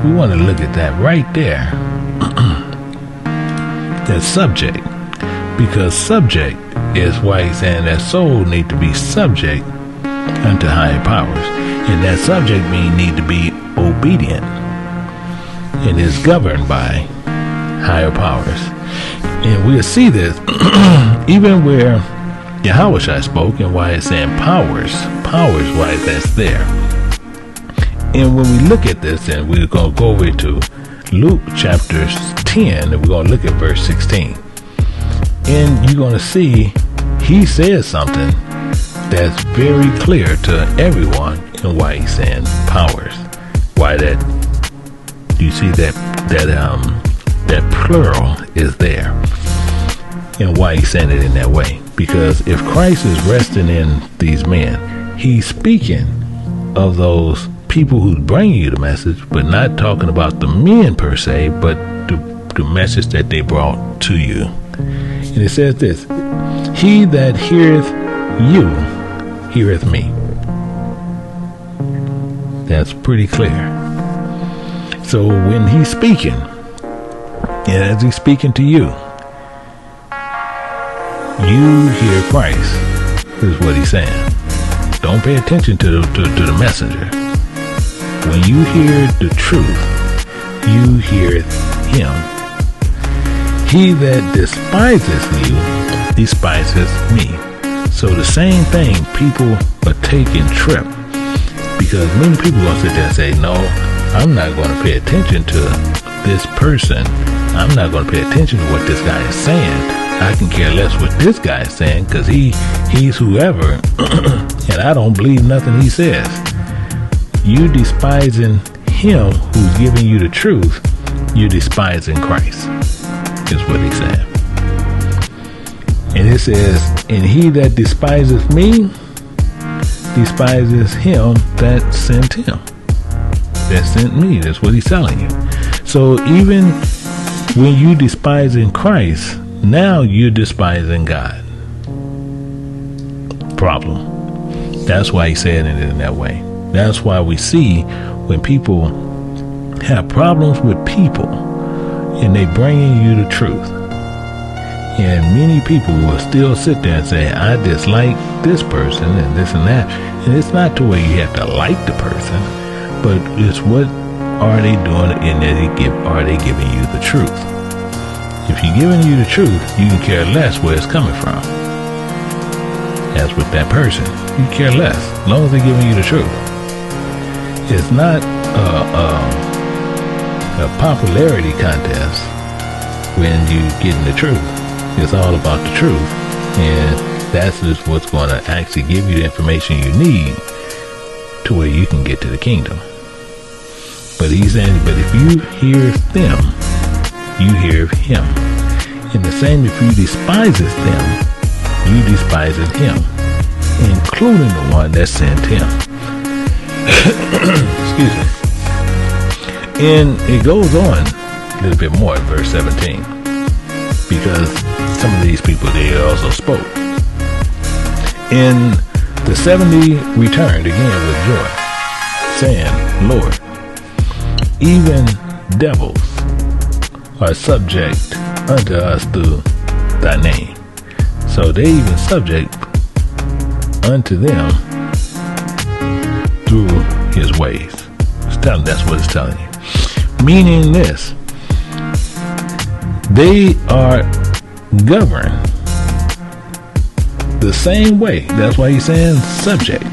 we want to look at that right there. That subject. Because subject is why he's saying that soul need to be subject unto higher powers. And that subject means need to be obedient. And is governed by higher powers. And we'll see this even where Yahushua spoke and why it's saying powers, why that's there. And when we look at this, and we're going to go over to Luke chapter 10, and we're going to look at verse 16. And you're going to see he says something that's very clear to everyone and why he's saying powers. Why that, you see that plural is there. And why he's saying it in that way. Because if Christ is resting in these men, he's speaking of those people who's bringing you the message, but not talking about the men per se, but the message that they brought to you. And it says this: he that heareth you heareth me. That's pretty clear. So when he's speaking, and as he's speaking to you, you hear Christ, is what he's saying. Don't pay attention to the messenger. When you hear the truth, you hear him. He that despises you, despises me. So the same thing, people are taking trip. Because many people are going to sit there and say, no, I'm not going to pay attention to this person. I'm not going to pay attention to what this guy is saying. I can care less what this guy is saying because he's whoever, and I don't believe nothing he says. You despising him who's giving you the truth, you're despising Christ, is what he said. And it says, and he that despises me, despises him that sent him. That sent me. That's what he's telling you. So even when you despising Christ, now you're despising God. Problem. That's why he's saying it in that way. That's why we see when people have problems with people and they bringing you the truth. And many people will still sit there and say, I dislike this person and this and that. And it's not to where you have to like the person, but it's what are they doing, and are they giving you the truth? If you're giving you the truth, you can care less where it's coming from. As with that person, you care less, as long as they're giving you the truth. It's not a popularity contest when you're getting the truth. It's all about the truth, and that's just what's going to actually give you the information you need to where you can get to the kingdom. But he's saying, but if you hear them, you hear him. And the same, if you despises them, you despises him, including the one that sent him. Excuse me. And it goes on a little bit more in verse 17, because some of these people, they also spoke. And the 70 returned again with joy, saying, Lord, even devils are subject unto us through thy name. So they even subject unto them through his ways. That's what it's telling you. Meaning this, they are governed the same way. That's why he's saying subject.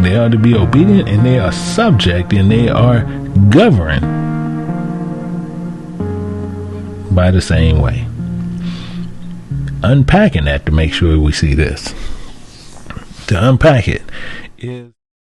They are to be obedient, and they are subject, and they are governed by the same way. Unpacking that to make sure we see this. To unpack it is